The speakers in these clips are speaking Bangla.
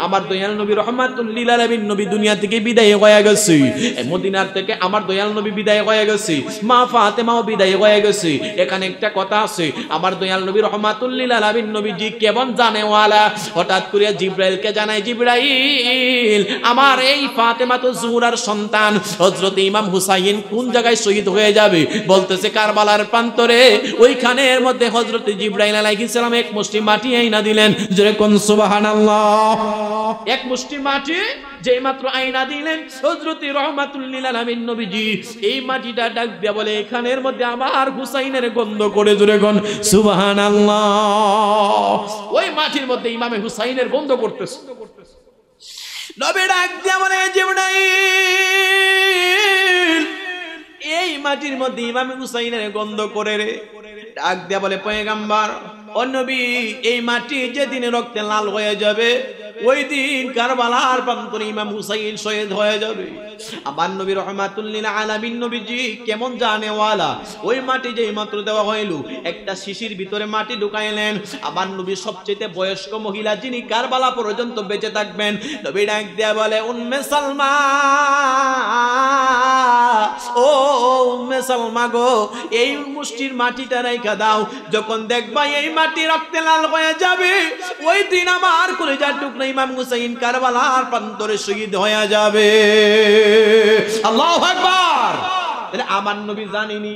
আমার দয়াল নবী রাহমাতুল লিল আলামিন নবী দুনিয়া থেকে বিদায় হয়ে গেছে, মদিনার থেকে আমার দয়াল নবী বিদায় হয়ে গেছে, মা ফাতেমাও বিদায় হয়ে গেছে। এখানে একটা কথা আছে, আমার দয়াল নবী রাহমাতুল লিল আলামিন নবীজি কেমন জানেওয়ালা। হঠাৎ করে জিবরাইলকে জানায়, জিবরাইল আমার এই ফাতেমা তো জুহরার সন্তান হযরত ইমাম হুসাইন কোন জায়গায় শহীদ হয়ে যাবে? বলতেছে কারবালার প্রান্তরে। ওইখানের মধ্যে হযরত জিবরাইল আলাইহিস সালাম এক মুষ্টি মাটি আইনা দিলেন। জোরে কোন সুবহানাল্লাহ। এক মুষ্টি মাটি যেই মাত্র আইনা দিলেন হযরত রাহমাতুল লিল আলামিন নবীজি, এই মাটিটা ডাক দিয়া বলে এখানের মধ্যে আমার হুসাইনের গন্ধ করে। জোরে কোন সুবহানাল্লাহ। ওই মাটির মধ্যে ইমামে হুসাইনের গন্ধ করতেছে। নবী ডাক দিয়া বলে, জিবরাইল এই মাটির মধ্যে ইমামে হুসাইনের গন্ধ করে রে। ডাক দিয়া বলে, পয়গম্বর ও নবী, এই মাটি যেদিন রক্তে লাল হয়ে যাবে ওই দিন কারবালার প্রান্তরে ইমাম হুসাইন শহীদ হয়ে যাবে। আমার নবী রাহমাতুল লিল আলামিন নবীজি কেমন জানেওয়ালা। ওই মাটি যেই মাত্র দেওয়া হইল, একটা শিশির ভিতরে মাটি ঢুকাইলেন। আমার নবী সবচেয়ে বয়স্ক মহিলা যিনি কারবালা পর্যন্ত বেঁচে থাকবেন। নবী ডাক দিয়া বলে, উম্মে সালমা, ও উম্মে সালমা গো, এই মুষ্টির মাটিটা রাইখা দাও। যখন দেখবা এই মাটি রক্তে লাল হয়ে যাবে ওই দিন আমার কলিজার টুকরা ইমাম হুসাইন কারবালার প্রান্তরে শহীদ হয়ে যাবে। আল্লাহু আকবার। তাহলে আমার নবী জানেনি,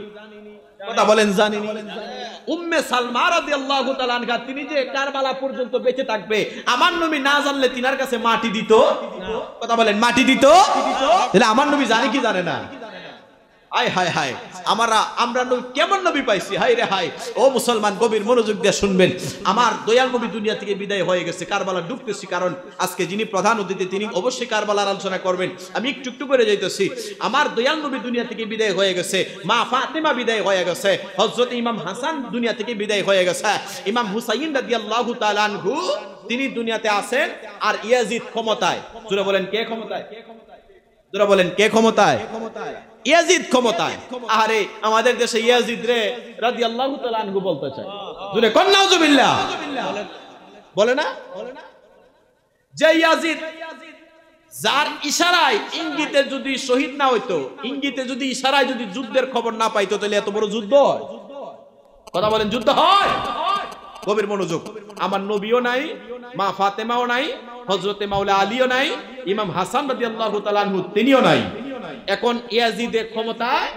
কথা বলেন জানেনি। উম্মে সালমা রাদিয়াল্লাহু তাআলা আনহা তিনি যে কারবালা পর্যন্ত বেঁচে থাকবে আমার নবী না জানলে তিনার কাছে মাটি দিত? কথা বলেন মাটি দিত? তাহলে আমার নবী জানে কি জানে না? হায় হায় হায়, আমরা কেমন নবী পাইছি। হায় রে হায়। ও মুসলমান, গভীর মনোযোগ দিয়ে শুনবেন। আমার দয়াল নবী দুনিয়া থেকে বিদায় হয়ে গেছে, কারবালা ঢুকতেছি, কারণ আজকে যিনি প্রধান অতিথি তিনি অবশ্যই কারবালার আলোচনা করবেন। আমি একটু একটু করে যাইতেছি। আমার দয়াল নবী দুনিয়া থেকে বিদায় হয়ে গেছে, মা ফাতেমা বিদায় হয়ে গেছে, হযরত ইমাম হাসান দুনিয়া থেকে বিদায় হয়ে গেছে, ইমাম হুসাইন রাদিয়াল্লাহু তাআলা আনহু তিনি দুনিয়াতে আছেন, আর ইয়াজিদ ক্ষমতায়। জোরে বলেন কে ক্ষমতায়? জোরে বলেন কে ক্ষমতায়? ইয়াজিদ ক্ষমতায়। আরে আমাদের দেশে ইয়াজিদ রে রাদিয়াল্লাহু তাআলা আনহু বলতে চায়। জোরে কোন নাউজুবিল্লাহ বলে না? যে ইয়াজিদ যার ইশারায় ইঙ্গিতে যদি শহীদ না হইতো, ইঙ্গিতে যদি ইশারায় যদি যুদ্ধের খবর না পাইতো, তাহলে এত বড় যুদ্ধ হয়? কথা বলেন যুদ্ধ হয়? গভীর মনোযোগ। আমার নবীও নাই, মা ফাতেমাও নাই, হযরতে মাওলা আলীও নাই, ইমাম হাসান রাদিয়াল্লাহু তাআলা আনহু তিনিও নাই। এখন ইয়াজিদের ক্ষমতায়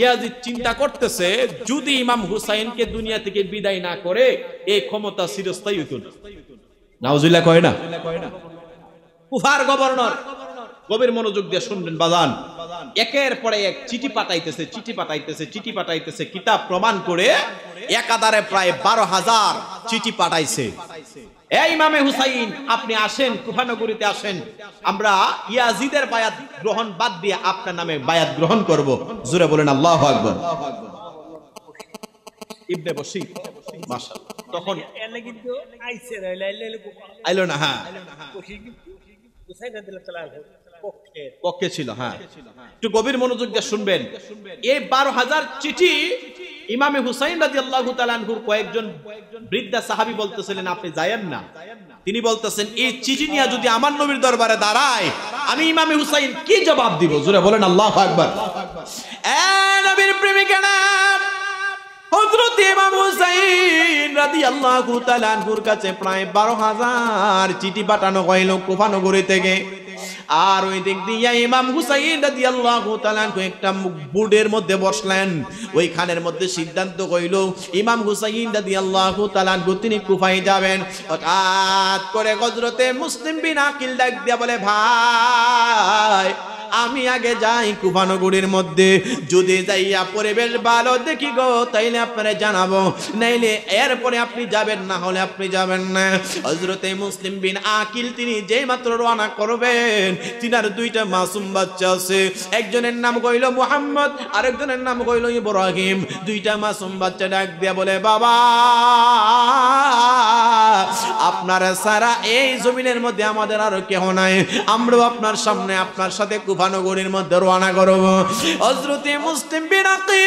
ইয়াজিদ চিন্তা করতেছে যদি ইমাম হুসাইনকে দুনিয়া থেকে বিদায় না করে এই ক্ষমতা চিরস্থায়ী হইতো না। নাউজুবিল্লাহ কয় না? কুফার গভর্নর, গভীর মনোযোগ দিয়ে শুনবেন বাজান, একের পরে এক চিঠি পাঠাইতেছে, চিঠি পাঠাইতেছে, চিঠি পাঠাইতেছে, কিতাব প্রমাণ করে একাধারে প্রায় 12,000 চিঠি পাঠাইছে। এই ইমামে হুসাইন আপনি আসেন, কুফা নগরীতে আসেন, আমরা ইয়াজিদের বায়াত গ্রহণ বাদ দিয়ে আপনার নামে বায়াত গ্রহণ করব। জোরে বলেন আল্লাহু আকবার। ইবনে বশীর মাশাআল্লাহ তখন আইলো না। হ্যাঁ পক্ষে ছিল। হ্যাঁ একটু গভীর মনোযোগ দিয়ে শুনবেন। এই 12,000 চিঠি ইমামে হুসাইন রাদিয়াল্লাহু তাআলা আনহুর কয়েকজন বৃদ্ধা সাহাবী বলতেছিলেন আপনি যায়েন না। তিনি বলতেছেন এই চিঠি নিয়ে যদি আমার নবীর দরবারে দাঁড়ায় আমি ইমামে হুসাইন কি জবাব দিব? জোরে বলেন আল্লাহু আকবার। এ নবীর প্রেমিকেরা, হযরত ইমাম হুসাইন রাদিয়াল্লাহু তাআলা আনহুর কাছে প্রায় 12,000 চিঠি পাঠানো হইল কুফা নগরী থেকে। আর ওই দিক দিয়ে ইমাম হুসাইন রাদিয়াল্লাহু তাআলা আনহু একটা বোর্ডের মধ্যে বসলেন। ওইখানের মধ্যে সিদ্ধান্ত হইল ইমাম হুসাইন রাদিয়াল্লাহু তাআলা আনহু তিনি কুফায় যাবেন। হঠাৎ করে হযরতে মুসলিম বিন আকিল ডাক দিয়া বলে, ভাই আমি আগে যাই কুফা নগরীর মধ্যে, যদি যাইয়া পরিবেশ ভালো দেখি গো তাইলে আপনারা জানাবো, নাইলে এরপরে আপনি যাবেন, না হলে আপনি যাবেন না। হযরতে মুসলিম বিন আকিল তিনি যেই মাত্র রওনা করবেন, তিনার দুইটা মাসুম বাচ্চা আছে, একজনের নাম কইল মুহাম্মদ, আরেকজনের নাম কইল ইব্রাহিম। দুইটা মাসুম বাচ্চা ডাক দিয়া বলে, বাবা আপনার সারা এই জমিনের মধ্যে আমাদের আর কেহ নাই, আমরাও আপনার সামনে আপনার সাথে কুফা নগরীর মধ্যে রওনা করব। হযরতে মুসলিম বিন আকিল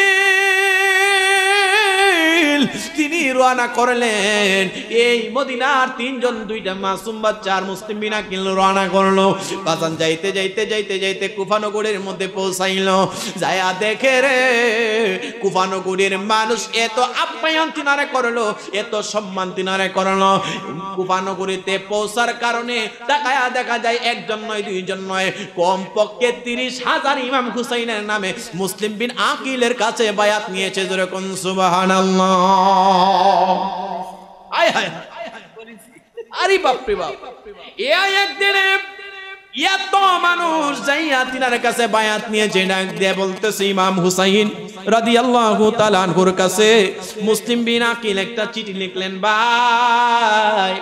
তিনি রওনা করলেন। এই মদিনার তিনজন, দুইটা মাসুম বাচ্চা আর মুসলিম বিন আকিল রওনা করলো। বাজান যাইতে যাইতে যাইতে যাইতে কুফা নগরীর মধ্যে পৌঁছাইলো। যায়া দেখে রে কুফা নগরীর মানুষ এত আপ্যায়ন তিনারে করলো, এত সম্মান তিনারে করলো। কুফা নগরীতে পৌঁছার কারণে তাকায়া দেখা যায় একজন নয়, দুইজন নয়, কমপক্ষে 30,000 ইমাম হুসাইনের নামে মুসলিম বিন আকিলের কাছে বায়াত নিয়েছে। যেরকম সুবহানাল্লাহ। আয় হায়, আরে বাপ রে বাপ, এই একদিনে এত মানুষ যাইয়া তিনার কাছে বায়াত নিয়েছে। ডাক দিয়ে বলতেছে ইমাম হুসাইন রাদিয়াল্লাহু তাআলা আনহুর কাছে মুসলিম বিন আকিল একটা চিঠি লিখলেন, ভাই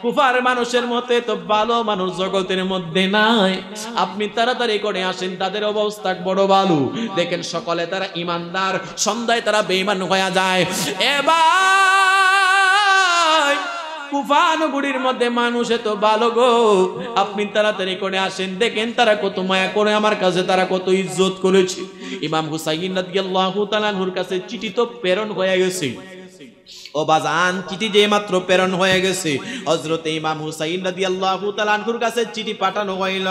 কুফার মানুষের মতে তো ভালো মানুষ জগতের মধ্যে নাই, আপনি তাড়াতাড়ি করে আসেন, তাদের অবস্থা বড় ভালো। দেখেন সকালে তারা ইমানদার, সন্ধ্যায় তারা বেঈমান হয়ে যায়। এবার কুফা নগরীর মধ্যে মানুষ এত ভালো গো, আপনি তাড়াতাড়ি করে আসেন, দেখেন তারা কত মায়া করে আমার কাছে, তারা কত ইজ্জত করেছে। ইমাম হুসাইন রাদিয়াল্লাহু তাআলা আনহুর কাছে চিঠি তো প্রেরণ হয়ে গেছে। ও বাজান, চিঠি যে মাত্র প্রেরণ হয়ে গেছে, হযরত ইমাম হুসাইন রাদিয়াল্লাহু তাআলা আনহুর কাছে চিঠি পাঠানো হইল।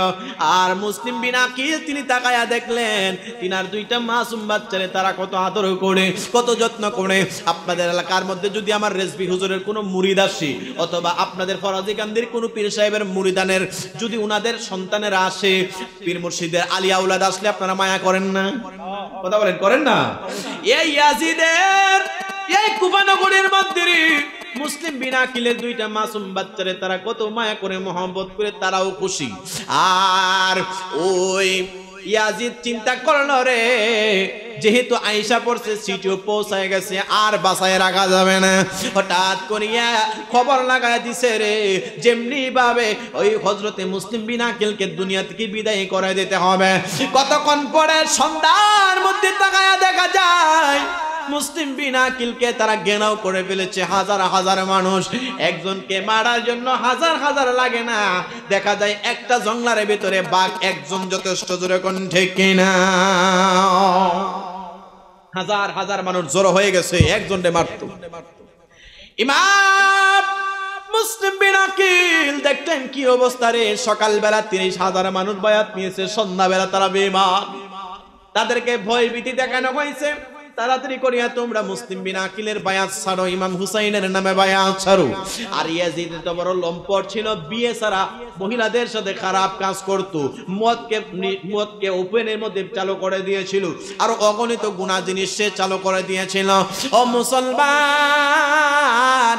আর মুসলিম বিন আকিল তিনি তাকায়া দেখলেন তিনার দুইটা মাসুম বাচ্চারে তারা কত আদর করে, কত যত্ন করে। আপনাদের এলাকার মধ্যে যদি আমার রেজবি হুজুরের কোনো মুরিদ আসে, অথবা আপনাদের ফরাজি কান্দির কোনো পীর সাহেবের মুরিদানের যদি উনাদের সন্তানেরা আসে, পীর মুর্শিদের আলী আওলাদ আসলে আপনারা মায়া করেন না? কথা বলেন, করেন না? এই ইয়াজিদের এই কুফা নগরীর মধ্যে মুসলিম বিন আকিলের দুইটা মাসুম বাচ্চারে তারা কত মায়া করে, মহব্বত করে, তারাও খুশি। আর ওই ইয়াজিদ চিন্তা করলো রে, যেহেতু আয়েশা পড়ছে, সিটিও পৌঁছায় গেছে, আর বাসায় রাখা যাবে না। হঠাৎ করিয়া খবর লাগায় দিছে রে, যেমনি ভাবে ওই হযরতে মুসলিম বিন আকিলকে দুনিয়া থেকে বিদায় করে দিতে হবে। কতক্ষণ পরে সন্ধ্যার মধ্যে তাকায়া দেখা যায় মুসলিম বিন আকিলকে তারা ঘেরাও করে ফেলেছে। হাজার হাজার মানুষ, একজনকে মারার জন্য হাজার হাজার লাগে না, দেখা যায় একটা জঙ্গলার ভিতরে বাঘ একজন যথেষ্ট। জোরে কোন ঠিক কিনা? হাজার হাজার মানুষ জড়ো হয়ে গেছে, একজনকে মারতো। ইমাম মুসলিম বিন আকিল দেখতেন কি অবস্থা রে, সকালবেলা 30,000 মানুষ বায়াত নিয়েছে, সন্ধ্যাবেলা তারা বেঈমান, তাদেরকে ভয় ভীতি দেখানো হয়েছে। তাড়াতাড়ি করিয়া তোমরা মুসলিম বিন আকিলের বায়াত ছাড়ো, ইমাম হুসাইনের নামে বায়াত ছাড়ো। আর ইয়াজিদ তো বড় লম্পট ছিল, বিয়ে ছাড়া মহিলাদের সাথে খারাপ কাজ করত, মদকে ওপেনের মধ্যে চালু করে দিয়েছিল, আর অগণিত গুনাহ জিনিস সে চালু করে দিয়েছিল। ও মুসলমান,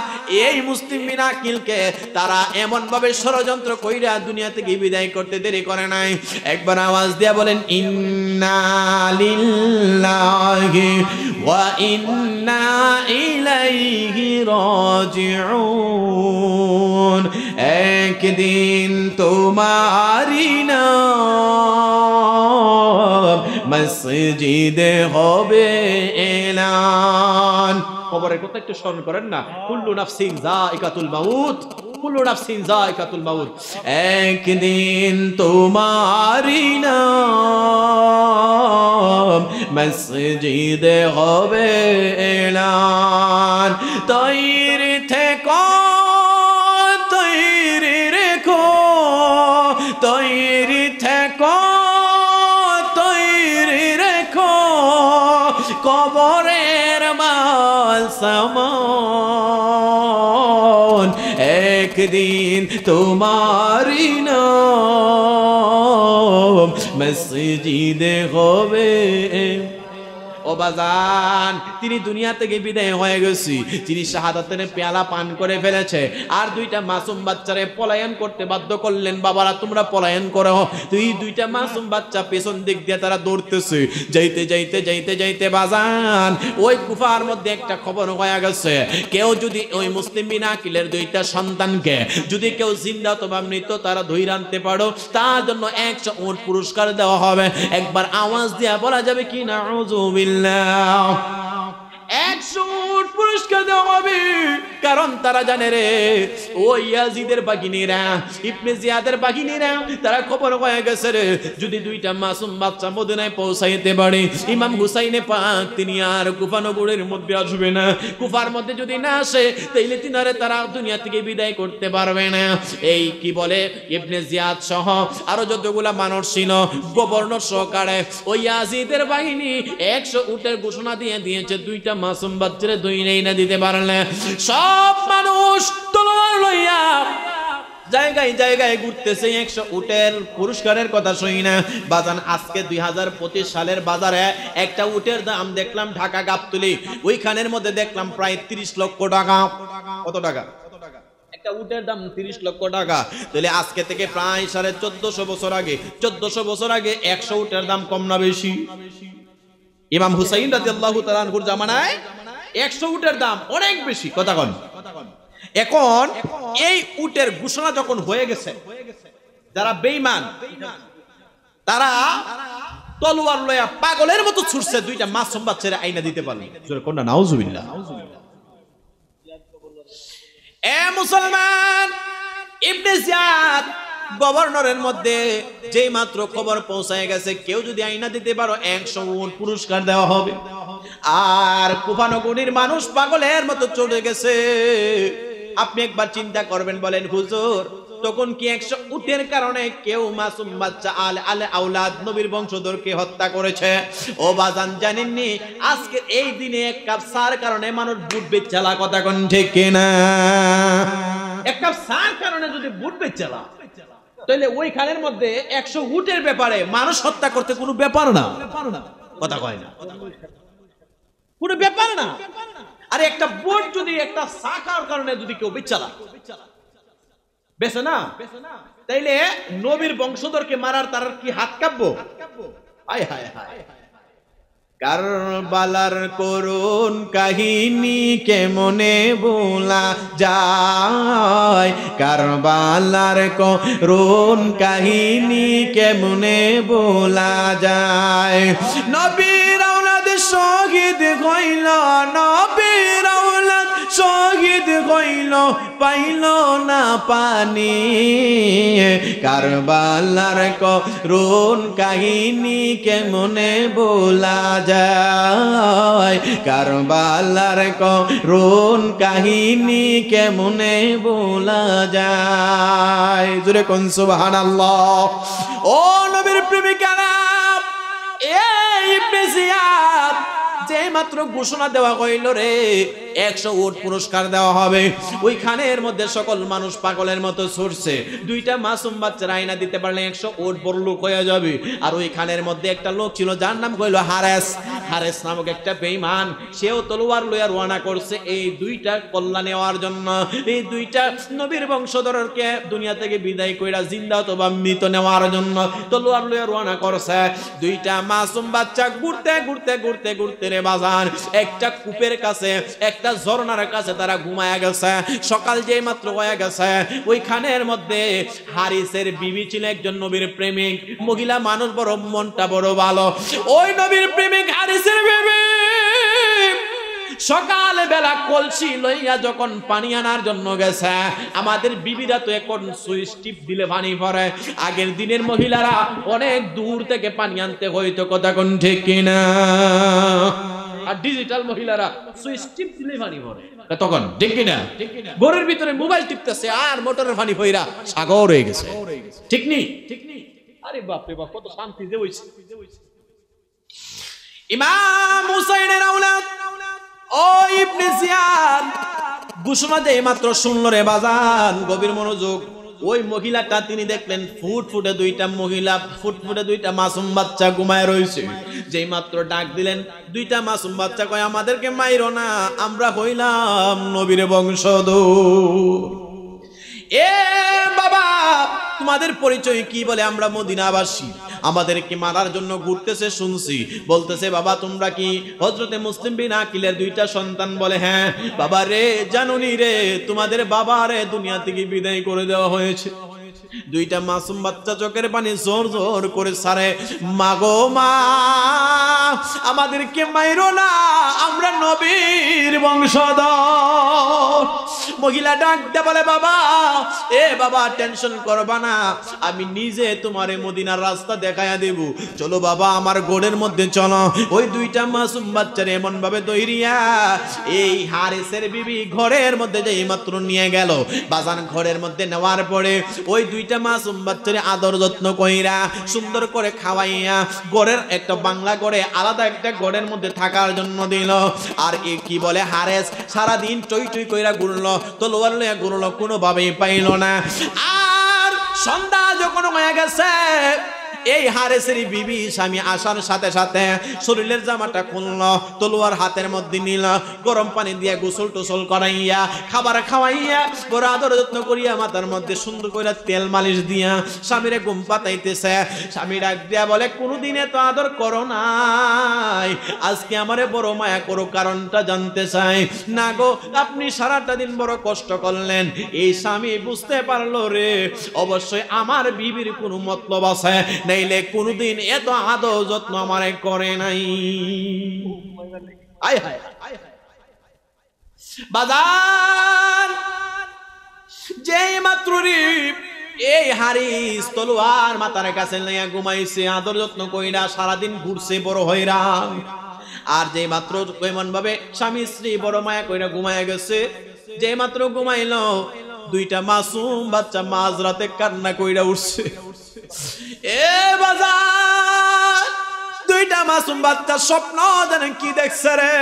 এই মুসলিম বিন আকিলকে তারা এমন ভাবে ষড়যন্ত্র কইরা দুনিয়া থেকে বিদায় করতে দেরি করে নাই। একবার আওয়াজ দিয়া বলেন ইন্না লিল্লাহি ওয়া ইন্না ইলাইহি রাজিউন। একদিন তোমারি নাম মসজিদে হবে এলান। খবরের কথা একটু স্মরণ করেন না, কুল্লু নাফসিন যায়িকাতুল মাউত, কুল্লু নাফসিন যায়িকাতুল মাউত। একদিন তোমারি নাম মসজিদে হবে এলান। তৈরি থেকো, তৈরি রেখো, তৈরি থেকো, তৈরি রেখো, কবরের মাল সামান। একদিন তোমারি নাম মসজিদে হবে। ও বাজান, তিনি দুনিয়া থেকে বিদায় হয়ে গেছি, তিনি শাহাদাতের পেয়ালা পান করে ফেলেছে। আর দুইটা মাসুম বাচ্চারে পলায়ন করতে বাধ্য করলেন। বাবারা তোমরা পলায়ন করো। তুই দুইটা মাসুম বাচ্চা পেছন দিক দিয়ে তারা দৌড়তেছে। যাইতে যাইতে যাইতে যাইতে বাজান, ওই কুফার মধ্যে একটা খবর হয়ে গেছে, কেউ যদি ওই মুসলিম বিন আকিলের দুইটা সন্তানকে যদি কেউ জিন্দা অথবা মৃত তারা ধরে আনতে পারো, তার জন্য 100 উট পুরস্কার দেওয়া হবে। একবার আওয়াজ দিয়া বলা যাবে কি নাউযুবিল্লাহ? 100 উট পুরস্কার দেওয়া হবে, কারণ তারা জানে রে ওই ইয়াজিদের বাগিনীরা, ইবনে জিয়াদের বাগিনীরা, তারা খবর হয়ে গেছে রে যদি দুইটা মাসুম বাচ্চা মদিনায় পৌঁছাইতে পারে, ইমাম হুসাইনে পাক তিনি আর কুফা নগরের মধ্যে আসবে না। কুফার মধ্যে যদি না আসে তাইলে তিনারে তারা দুনিয়া থেকে বিদায় করতে পারবে না। এই কি বলে ইবনে জিয়াদ সহ আরো যতগুলা মানুষ ছিল গভর্নর সহকারে ওই ইয়াজিদের বাহিনী 100 উটের ঘোষণা দিয়ে দিয়েছে, দুইটা মাসুম বাচ্চারে দুই নেই না দিতে পারলে সব মানুষ তলোয়ার লইয়া জায়গায় জায়গায় ঘুরতেছে 100 উটের পুরস্কারের কথা শুনি না বাজান। আজকে 2025 সালের বাজারে একটা উটের দাম দেখলাম ঢাকা গাবতলী, ওইখানের মধ্যে দেখলাম প্রায় 30 লক্ষ টাকা। কত টাকা? একটা উটের দাম 30 লক্ষ টাকা। তাহলে আজকে থেকে প্রায় 1450 বছর আগে, 1400 বছর আগে 100 উটের দাম কম না বেশি? ইমাম হুসাইন রাদিয়াল্লাহু তাআলা আনহুর জামানায় 100 উটের দাম অনেক বেশি। কথা কন। এখন এই উটের ঘোষণা যখন হয়ে গেছে, যারা বেঈমান তারা তলোয়ার লয়া পাগলের মতো ছুটছে, দুইটা মাসুম বাচ্চারে আইনা দিতে পারল। জোরে কোন না নাউজুবিল্লাহ। এ মুসলমান, ইবনে জিয়াদ গভর্নরের মধ্যে যেই মাত্র খবর পৌঁছায় গেছে কেউ যদি আইনা দিতে পারো 100 উট পুরস্কার দেওয়া হবে। আর কুফা নগরীর মানুষ পাগলের মতো চলে গেছে। আপনি একবার চিন্তা করবেন, বলেন হুজুর তখন কি 100 উটের কারণে কেউ মাসুম বাচ্চা আলে আওলাদ নবীর বংশধরকে হত্যা করেছে? ও বাজান জানেননি আজকে এই দিনে এক কাপ চার কারণে মানুষ বুট বেচালা? কথা কোন ঠিক কিনা? এক কাপ চার কারণে যদি বুট বেচালা তাহলে ওইখানের মধ্যে 100 উটের ব্যাপারে মানুষ হত্যা করতে কোনো ব্যাপার না। কথা কয় না, কোনো ব্যাপার না। আর একটা বুট যদি একটা চা খাওয়ার কারণে যদি কেউ বেচালা বেছে না, তাইলে নবীর বংশধরকে মারার তার কি হাত কাঁপবো? হায় হায় হায়। কারবালার করুণ কাহিনী কেমনে ভোলা যায়, কারবালার করুণ কাহিনী কেমনে ভোলা যায়। নবীর আওলাদ শহীদ হইল, নবীর আওলাদ শহীদ হইল, পাইল না পানি। কারবালার করুণ কাহিনী কেমনে ভোলা যায়, কারবালার করুণ কাহিনী কেমনে ভোলা যায়। জোরে কোন সুবহানাল্লাহ। ও নবীর প্রেমিকারা, এই ইবনে জিয়াদ যে মাত্র ঘোষণা দেওয়া হইল রে 100 উট পুরস্কার দেওয়া হবে, ওইখানের মধ্যে সকল মানুষ পাগলের মতো ছুটছে। দুইটা মাসুম বাচ্চার আইনা দিতে পারলে 100 উট বড়লোক হয়ে যাবে। আর ওইখানের মধ্যে একটা লোক ছিল যার নাম হইল হারেস। হারেস নামক একটা বেঈমান, সেও তলোয়ার লইয়া রওনা করছে এই দুইটা কল্যাণ নেওয়ার জন্য, এই দুইটা নবীর বংশধরকে দুনিয়া থেকে বিদায় কইরা জিন্দা অথবা মৃত নেওয়ার জন্য তলোয়ার লইয়া রওনা করছে। দুইটা মাসুম বাচ্চা ঘুরতে ঘুরতে ঘুরতে ঘুরতে রে বাজার একটা কূপের কাছে, একটা ঝর্ণার কাছে তারা ঘুমায়া গেছে। সকাল যেই মাত্র হয়ে গেছে, ওইখানের মধ্যে হারিসের বিবি ছিল একজন নবীর প্রেমিক মহিলা মানুষ, বড় মনটা বড় ভালো। ওই নবীর প্রেমিক হারিসের বিবি সকাল বেলা কলসি লইয়া যখন পানি আনার জন্য গেছে, আমাদের বিবিরা তো এখন সুইচ টিপ দিলে পানি পড়ে, আগের দিনের মহিলারা অনেক দূর থেকে পানি আনতে হইতো। কথা কোন ঠিক কিনা? আর ডিজিটাল মহিলারা সুইচ টিপ দিলে পানি পড়ে। তখন ঠিক কিনা? ঘরের ভিতরে মোবাইল টিপতেছে আর মোটরের পানি পইরা সাগর হয়ে গেছে। ঠিক নি? আরে বাপ রে বাপ, কত শান্তি যে হইছে। ইমাম হুসাইনের আওলাদ ও ইবনে জিয়াদ ঘোষণা দেয় মাত্র শুনল রে বাজান, গভীর মনোযোগ। ওই মহিলাটা তিনি দেখলেন ফুটফুটে দুইটা মহিলা, ফুটফুটে দুইটা মাসুম বাচ্চা ঘুমায় রয়েছে। যেই মাত্র ডাক দিলেন, দুইটা মাসুম বাচ্চা কয় আমাদেরকে মাইরো না, আমরা হইলাম নবীর বংশধর। এ বাবা, তোমাদের পরিচয় কি? বলে আমরা মদিনাবাসী, আমাদেরকে মারার জন্য ঘুরতেছে শুনছি। বলতেছে বাবা তোমরা কি হযরতে মুসলিম বিন আকিলের দুইটা সন্তান? বলে হ্যাঁ। বাবা রে জানুনি রে, তোমাদের বাবা রে দুনিয়া থেকে বিদায় করে দেওয়া হয়েছে। দুইটা মাসুম বাচ্চা চোখের পানি জোর জোর করে সারে, মাগো মা আমাদেরকে মাইরো না, আমরা নবীর বংশধর। মহিলা ডাকতে বলে, বাবা এ বাবা টেনশন করবা না, আমি নিজে তোমারে মদিনার রাস্তা দেখায়া দেব, চলো বাবা আমার গোড়ের মধ্যে চলো। ওই দুইটা মাসুম বাচ্চারে এমন ভাবে দইরিয়া এই হারেসের বিবি ঘরের মধ্যে যেই মাত্র নিয়ে গেল, বাজান ঘরের মধ্যে নেওয়ার পরে ওই দুইটা মাসুম বাচ্চারে আদর যত্ন কইরা সুন্দর করে খাওয়াইয়া ঘরের একটা বাংলা ঘরে আলাদা একটা ঘরের মধ্যে থাকার জন্য দিল। আর এ কি বলে হারেস সারাদিন টই টই কইরা ঘুরলো, তলোয়ার লইয়া ঘুরলো, কোনোভাবেই পাইল না। আর সন্ধ্যা যখন হয়ে গেছে, এই হারেসের বিবি স্বামী আসার সাথে সাথে শরীরের জামাটা খুললো, তলোয়ার হাতের মধ্যে নিল, গরম পানি দিয়ে গোসল টোসল করাইয়া খাবার খাওয়াইয়া বড় আদর যত্ন করিয়া মাথার মধ্যে সুন্দর করে তেল মালিশ দিয়া স্বামীরে ঘুম পাতাইতেছে। স্বামী ডাক দিয়া বলে, কোনোদিনে তো আদর করো নাই, আজকে আমারে বড় মায়া করো, কারণটা জানতে চাই। না গো, আপনি সারাটা দিন বড় কষ্ট করলেন। এই স্বামী বুঝতে পারলো রে, অবশ্যই আমার বিবির কোনো মতলব আছে, নাইলে কোনদিন এত আদর যত্ন আমারে করে নাই। আয় হায় বাজার, যেই মাত্র এই হারিস তলোয়ার মাথার কাছে লইয়া ঘুমাইছে, আদর যত্ন কইরা সারাদিন ঘুরছে বড় হয়রান। আর যেই মাত্র কেমন ভাবে স্বামী স্ত্রী বড় মায়া কইরা ঘুমায় গেছে, যেই মাত্র ঘুমাইলো দুইটা মাসুম বাচ্চা মাঝরাতে কান্না কইরা উঠছে। এ বাজার, দুইটা মাসুম বাচ্চা স্বপ্ন জানেন কি দেখছে রে,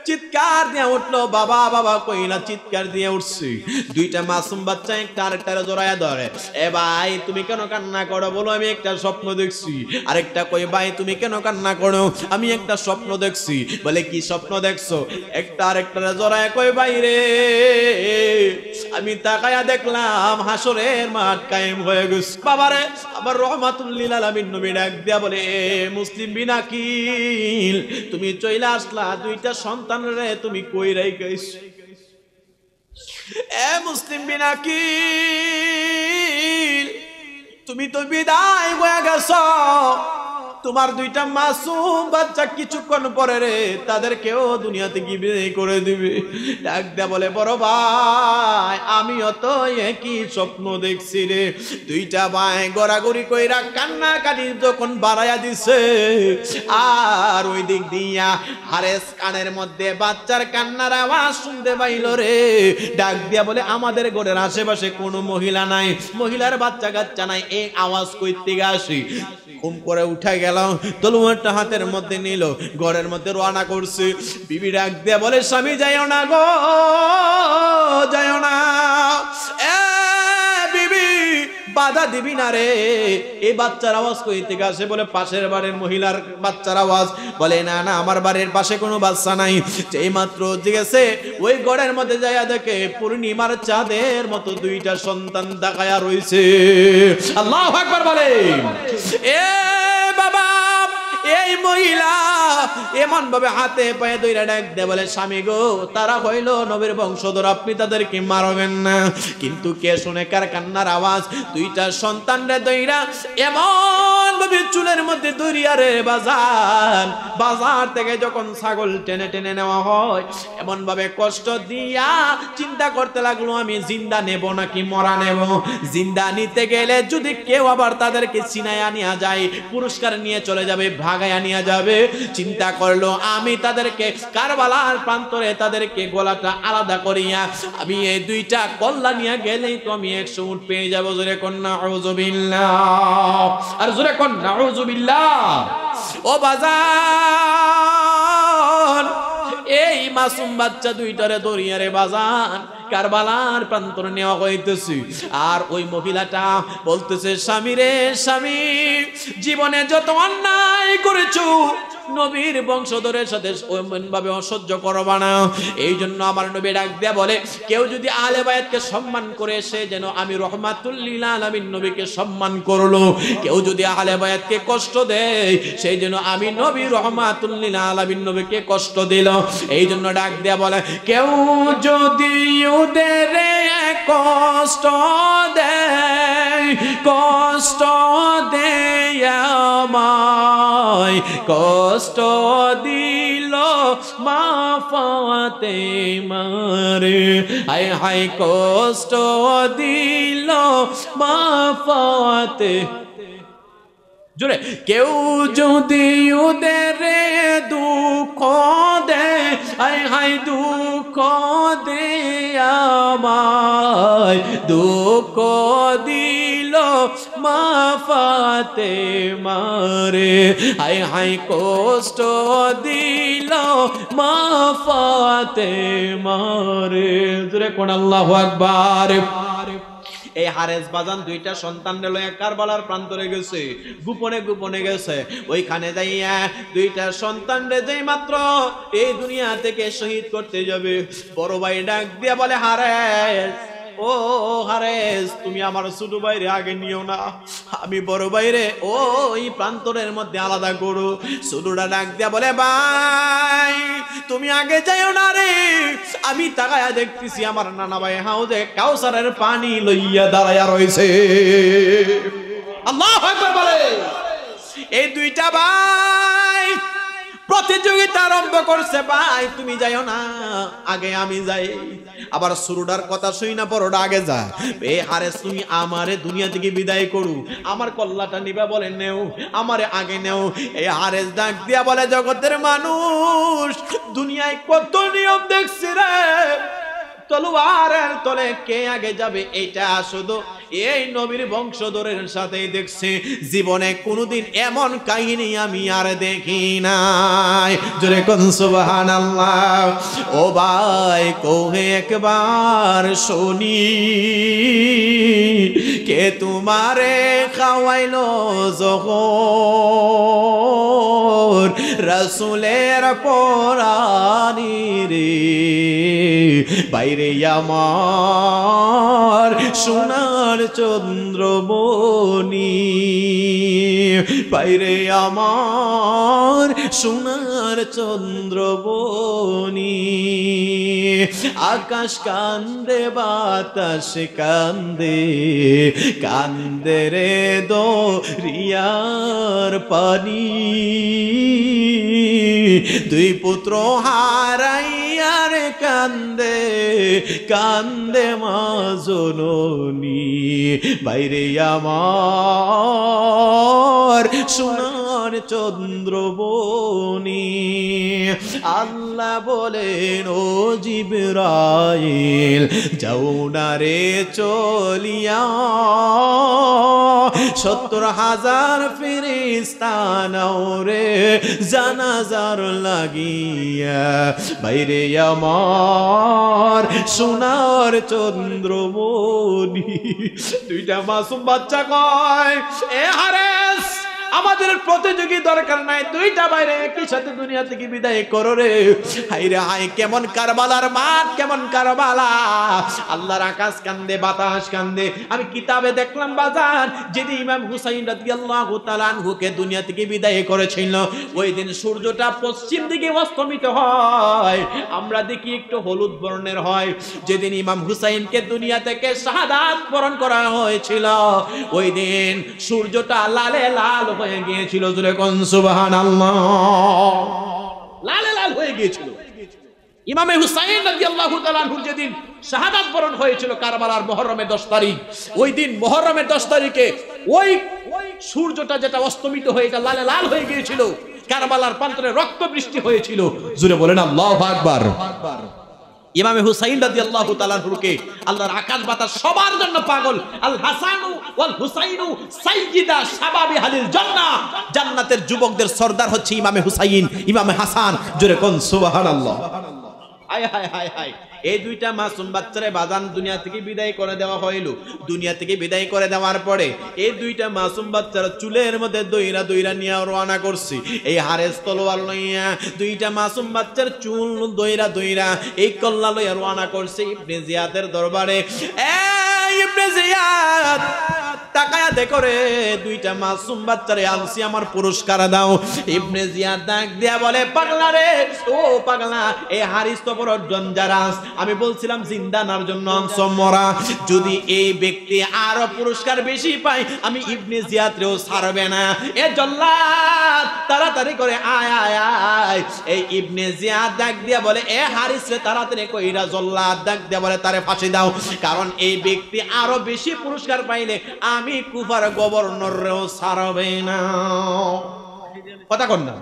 চিৎকার দিয়ে উঠলো, বাবা বাবা কইলা চিৎকার দিয়ে উঠছে। দুইটা মাসুম বাচ্চা একটা আরেকটার জড়ায়া ধরে, এ ভাই তুমি কেন কান্না করো, বলো আমি একটা স্বপ্ন দেখছি। আরেকটা কই, ভাই তুমি কেন কান্না করো, আমি একটা স্বপ্ন দেখছি। বলে কি স্বপ্ন দেখছো? একটা আরেকটার জড়ায়া কই, ভাই রে আমি তাকায়া দেখলাম হাসরের মাঠ কায়েম হয়ে গেছে। বাবারে আবার রহমাতুল লিল আলামিন নবী ডাক দিয়া বলে, মুসলিম বিনাকিল তুমি চইলা আসলা, দুইটা সন্তান রে তুমি কই রাইখাইছো? এ মুসলিম বিনাকিল তুমি তো বিদায় হয়ে গেছো, তোমার দুইটা মাসুম বাচ্চা কিছুক্ষণ পরে রে তাদেরকেও দুনিয়া থেকে বিদায় করে দিবে। ডাক দেয়া বলে, বড় ভাই আমিও তো একই স্বপ্ন দেখছি রে। দুইটা ভাই গড়াগড়ি কইরা কান্না কাটি যখন বাড়াইয়া দিছে, আর ওই দিক দিয়া হারেস কানের মধ্যে বাচ্চার কান্নার আওয়াজ শুনতে পাইল রে। ডাক দিয়া বলে, আমাদের ঘরের আশেপাশে কোনো মহিলা নাই, মহিলার বাচ্চা কাচ্চা নাই, এই আওয়াজ কই থেকে আসি? ঘুম করে উঠে গেল, তলোয়ারটা হাতের মধ্যে নিল, ঘরের মধ্যে রওনা করছে। বিবি ডাক দিয়ে বলে, স্বামী যাইও না গো, যাইও না। এ বিবি বাধা দিবি না রে, এই বাচ্চার আওয়াজ কই থেকে আসে? বলে পাশের বাড়ির মহিলার বাচ্চার আওয়াজ। বলে না না, আমার বাড়ির পাশে কোনো বাচ্চা নাই। যেই মাত্র জিজ্ঞেসে ওই ঘরের মধ্যে যাইয়া দেখে পূর্ণিমার চাঁদের মতো দুইটা সন্তান তাকায়া রইছে। আল্লাহু আকবার বলে। এ বাবা, এই মহিলা এমন ভাবে হাতে পায়ে দইরা ডাক দে বলে, স্বামী গো তারা হইল নবীর বংশধর, আপনি তাদেরকে মারবেন না। কিন্তু কে শুনে কার কান্নার আওয়াজ? দুইটা সন্তান রে দইরা এমন ভাবে চুলের মধ্যে দইরিয়া রে বাজার, বাজার থেকে যখন ছাগল টেনে টেনে নেওয়া হয় এমন ভাবে কষ্ট দিয়া চিন্তা করতে লাগলো, আমি জিন্দা নেব নাকি মরা নেব। জিন্দা নিতে গেলে যদি কেউ আবার তাদেরকে চিনায়া নিয়ে যায়, পুরস্কার নিয়ে চলে যাবে, ভাগায়া নিয়ে যাবে। চিন্তা করলো আমি তাদেরকে কারবালার প্রান্তরে তাদেরকে গলাটা আলাদা করিয়া আমি এই দুইটা কল্লা নিয়ে গেলেই তো আমি 100 উট পেয়ে যাবো। জোরে কন্যা আউযুবিল্লাহ, আর জোরে কন্যা আউযুবিল্লাহ। ও বাজার, এই মাসুম বাচ্চা দুইটারে দরিয়ারে বাজার কারবালার প্রান্তরে নেওয়া হইতেছে। আর ওই মহিলাটা বলতেছে, স্বামী রে স্বামী, জীবনে যত অন্যায় করেছো নবীর বংশধরের সাথে ওইমন ভাবে অসহ্য করবা না। এই জন্য আমার নবী ডাক দেয়া বলে, কেউ যদি আহলে বায়াতকে সম্মান করে সে যেন আমি রহমাতুল লিল আলামিন নবীকে সম্মান করলো। কেউ যদি আহলে বায়াতকে কষ্ট দেয় সেই যেন আমি নবী রহমাতুল লিল আলামিন নবীকে কষ্ট দিল। এই জন্য ডাক দেয়া বলে, কেউ যদি ওদের কষ্ট দেয়, কষ্ট দেয় আমায়, কষ্ট দিল মা ফাতেমার, হায় হায় কষ্ট দিল মা ফাতে জোরে, কেউ যদি ওদের দুঃখ দেয়, হায় হায় দুঃখ দে আমায়, দুঃখ দিল মা ফাতেমার, হায় হায় কষ্ট দিল মা ফাতেমার। জোরে কোন আল্লাহু আকবার। এই হারেস বাজান দুইটা সন্তান লইয়া কারবালার প্রান্তরে গেছে, গোপনে গোপনে গেছে। ওইখানে যাইয়া দুইটা সন্তান রে যেই মাত্র এই দুনিয়া থেকে শহীদ করতে যাবে, বড় ভাই ডাক দিয়া বলে, হারেস ও হারেস, তুমি আমার ছোট ভাইরে আগে নিও না, আমি বড় ভাইরে ওই প্রান্তরের মধ্যে আলাদা করো। ছোটটা ডাক দিয়া বলে, ভাই তুমি আগে যাইও না রে, আমি তাকায়া দেখতেছি আমার নানা ভাই হাউজে কাউসারের পানি লইয়া দাঁড়াইয়া রয়েছে। আল্লাহু আকবার বলে। এই দুইটা ভাই প্রতিযোগিতা আরম্ভ করছে, ভাই তুমি যাইও না, আগে আমি যাই। আবার শুরুটার কথা শুই না, বড়টা আগে যা। এ হারেস তুমি আমারে দুনিয়া থেকে বিদায় করু, আমার কল্লাটা নিবা বলে নেও, আমারে আগে নেও। এই হারেস ডাক দিয়া বলে, জগতের মানুষ দুনিয়ায় কত নিয়ম দেখছি রে, তলোয়ারের তলে কে আগে যাবে এটা শুধু এই নবীর বংশধরের সাথেই দেখছি, জীবনে কোনোদিন এমন কাহিনী আমি আর দেখি নাই। জোরে কোন সুবহানাল্লাহ। ও ভাই কোহে একবার শুনি, কে তোমারে খাওয়াইলো জহর, রাসূলের পরানি রে, বাইরে আমার সোনার চন্দ্রমণি, বাইরে আমার সোনার চন্দ্রমণি। আকাশ কান্দে বাতাস কান্দে, কান্দে রে দরিয়ার পানি, দুই পুত্র হারাইয়ার কান্দে, কান্দে মা জননী, বাইরে আমার সোনার চন্দ্রমণি। আল্লাহ বলেন, ও জিবরাইল যাও না রে চলিয়া, ৭০,০০০ ফেরেশতা নাও রে জানাজার লাগিয়া, বাইরে আমার সোনার চন্দ্রমণি। দুইটা মাসুম বাচ্চা কয়, এ হারেস আমাদের প্রতিযোগী দরকার নাই, দুইটা বাইরে একই সাথে দুনিয়া থেকে বিদায় করো রে। হাই রে হাই, কেমন কারবালার মাঠ, কেমন কারবালা। আল্লাহর আকাশ কান্দে, বাতাস কান্দে। আমি কিতাবে দেখলাম বাজার, যেদিন ইমাম হুসাইন রাদিয়াল্লাহু তাআলা আনহুকে দুনিয়া থেকে বিদায় করেছিল, ওই দিন সূর্যটা পশ্চিম দিকে অস্তমিত হয়, আমরা দেখি একটু হলুদ বর্ণের হয়। যেদিন ইমাম হুসাইনকে দুনিয়া থেকে শাহাদাত বরণ করা হয়েছিল, ওই দিন সূর্যটা লালে লাল হয়ে গিয়েছিল। জোরে কোন সুবহানাল্লাহ। লালে লাল হয়ে গিয়েছিল। ইমাম হুসাইন রাদিয়াল্লাহু তাআলা আনহু যেদিন শাহাদাত বরণ হয়েছিল কারবালার মুহররমের 10 তারিখ, ওই দিন মুহররমের 10 তারিখে ওই সূর্যটা যেটা অস্তমিত হয়ে এটা লালে লাল হয়ে গিয়েছিল, কারবালার প্রান্তরে রক্ত বৃষ্টি হয়েছিল। জোরে বলেন আল্লাহু আকবার। ইমাম হুসাইন রাদিয়াল্লাহু তাআলা আনহুকে আল্লাহর আকাশ বাতাস সবার জন্য পাগল। আল হাসানু ওয়াল হুসাইনু সাইয়্যিদা শাবাবি আহলিল জান্নাহ, জান্নাতের যুবকদের সরদার হচ্ছে ইমামে হুসাইন, ইমামে হাসান। জোরে কোন সুবহানাল্লাহ। হায় হায় হায় হায়। এই দুইটা মাসুম বাচ্চারে বাজান দুনিয়া থেকে বিদায় করে দেওয়া হইল। দুনিয়া থেকে বিদায় করে দেওয়ার পরে এই দুইটা মাসুম বাচ্চার চুলের মধ্যে দইরা দইরা নিয়ে রওনা করছি। এই হারেস তলোয়ার লইয়া দুইটা মাসুম বাচ্চার চুল দইরা দইরা এই কল্লা লইয়া রওনা করছে ইবনে জিয়াদের দরবারে। এই ইবনে জিয়াদ তাকায়া দেখো রে, দুইটা মাসুম বাচ্চারে আনছি, আমার পুরস্কার দাও। ইবনে জিয়াদ ডাক দিয়া বলে, পাগলা রে, ও পাগলা, এই হারিস তো বড় ডেঞ্জারাস। আমি বলছিলাম জিন্দানার জন্য আনছো মরা। যদি এই ব্যক্তি আরো পুরস্কার বেশি পায় আমি ইবনে জিয়াদরেও ছাড়বে না। এ জল্লাদ তাড়াতাড়ি করে আয় আয় আয়। এই ইবনে জিয়াদ ডাক দিয়া বলে, এ হারিস রে তাড়াতাড়ি কইরা। জল্লাদ ডাক দিয়া বলে, তারে ফাঁসি দাও, কারণ এই ব্যক্তি আরো বেশি পুরস্কার পাইলে আমি কুফার গভর্নরেও ছাড়বে না। কথা কন না?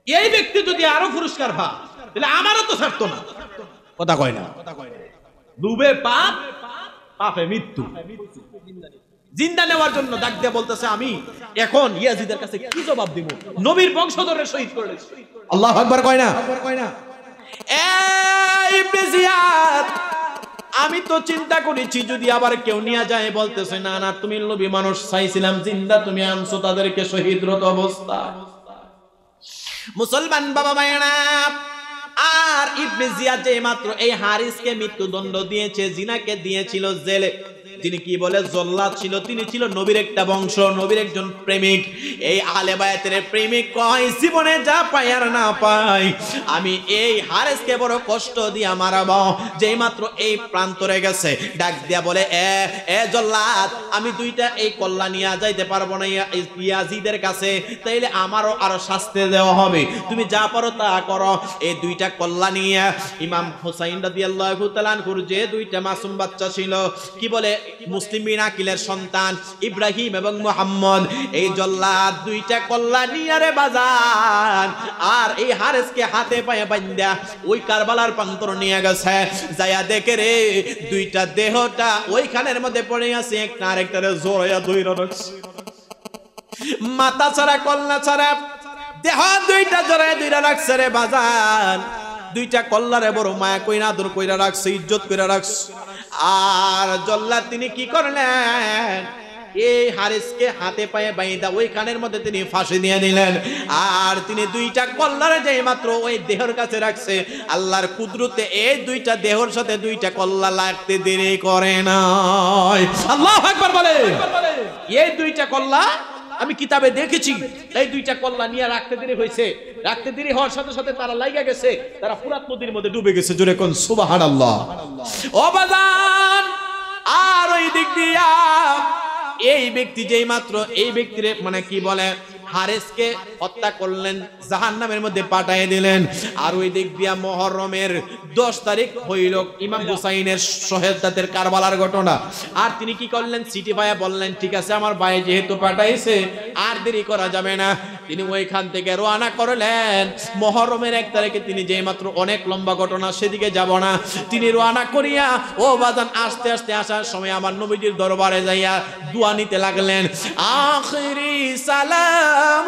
এই ব্যক্তি যদি আরো পুরস্কার পায় তাহলে আমারও তো ছাড়তো না। কথা কয় না? ডুবে পাপ, পাপে মৃত্যু। জিন্দা নেওয়ার জন্য ডাক দিয়ে বলতেছে, আমি এখন ইয়াজিদের কাছে কি জবাব দিব? নবীর বংশধরের শহীদ করেছে। আল্লাহু আকবার কয় না? এই ইবনে জিয়াদ, আমি তো চিন্তা করেছি যদি আবার কেউ নিয়ে যায়। বলতেছে, না না, তুমি নবী মানুষ চাইছিলাম জিন্দা, তুমি আনছো তাদেরকে শহীদরত অবস্থা। মুসলমান বাবা মায়েরা, আর ইবনে জিয়াদ যে মাত্র এই হারিসকে মৃত্যুদণ্ড দিয়েছে, জিনাকে দিয়েছিল জেলে। তিনি কি বলে জল্লাদ ছিল, তিনি ছিল নবীর একটা বংশ, নবীর একজন প্রেমিক। এই আহলে বায়াতের প্রেমিক কয়, জীবনে যা পাই আর না পাই, আমি এই হারেসকে বড় কষ্ট দিয়া মারাবো। যেই মাত্র এই প্রান্তরে গেছে, ডাক দিয়া বলে, এ জল্লাদ, আমি দুইটা এই কল্লা নিয়ে যাইতে পারবো না ইয়াজিদের কাছে, তাইলে আমারও আরো শাস্তি দেওয়া হবে, তুমি যা পারো তা করো। এই দুইটা কল্লা নিয়ে ইমাম হুসাইন রাদিয়াল্লাহু তাআলা আনহুর যে দুইটা মাসুম বাচ্চা ছিল, কি বলে মুসলিম বিন আকিলের সন্তান ইব্রাহিম এবং মুহাম্মদ, এই জল্লাদ দুইটা কল্লা নিয়ে রে বাজান, আর এই হারেসকে হাতে পায়ে বাঁধা ওই কারবালার প্রান্তর নিয়ে গেছে। যায়া দেখে রে, দুইটা দেহটা ওইখানের মধ্যে পড়ে আছে, একটা আরেকটারে জোড়াইয়া ধইরা রাখছে। মাথা ছাড়া কল্লা ছাড়া দেহ দুইটা জোড়াইয়া ধইরা রাখছে রে বাজান। দুইটা কল্লারে বড় মায়া কইরা আদর কইরা রাখছে, ইজ্জত কইরা রাখছে। আর জল্লাদ তিনি কি করলেন, এই হারিসকে হাতে পায়ে বাইন্দা ওইখানের মধ্যে তিনি ফাঁসি দিয়ে দিলেন। আর তিনি দুইটা কল্লারে যেই মাত্র ওই দেহের কাছে রাখছে, আল্লাহর কুদরতে এই দুইটা দেহের সাথে দুইটা কল্লা লাগতে দেরি করে না। আল্লাহু আকবার বলে। এই দুইটা কল্লা আমি কিতাবে দেখেছি, এই দুইটা কল্লা নিয়ে রাখতে দেরি হয়েছে। রাখতে দেরি হওয়ার সাথে সাথে তারা লাইগা গেছে, তারা ফুরাত নদীর মধ্যে ডুবে গেছে। জোরে কোন সুবহানাল্লাহ। ও বাজান, আর ওই দিক দিয়া এই ব্যক্তি যেই মাত্র এই ব্যক্তির মানে কি বলে হারেসকে হত্যা করলেন, জাহান্নামের মধ্যে পাঠিয়ে দিলেন। আর ওই দিক দিয়া মুহররমের 10 তারিখ হইল ইমাম হুসাইনের শহীদাতের কারবালার ঘটনা। আর তিনি কি করলেন, চিঠি পায়া বললেন, ঠিক আছে আমার ভাই যেহেতু পাঠাইছে আর দেরি করা যাবে না। তিনি ওইখান থেকে রওনা করলেন। মুহররমের 1 তারিখে তিনি যেই মাত্র, অনেক লম্বা ঘটনা, সেদিকে যাব না। তিনি রওনা করিয়া ও বাজান আস্তে আস্তে আসার সময় আমার নবীজির দরবারে যাইয়া দোয়া নিতে লাগলেন। আখিরি সালাম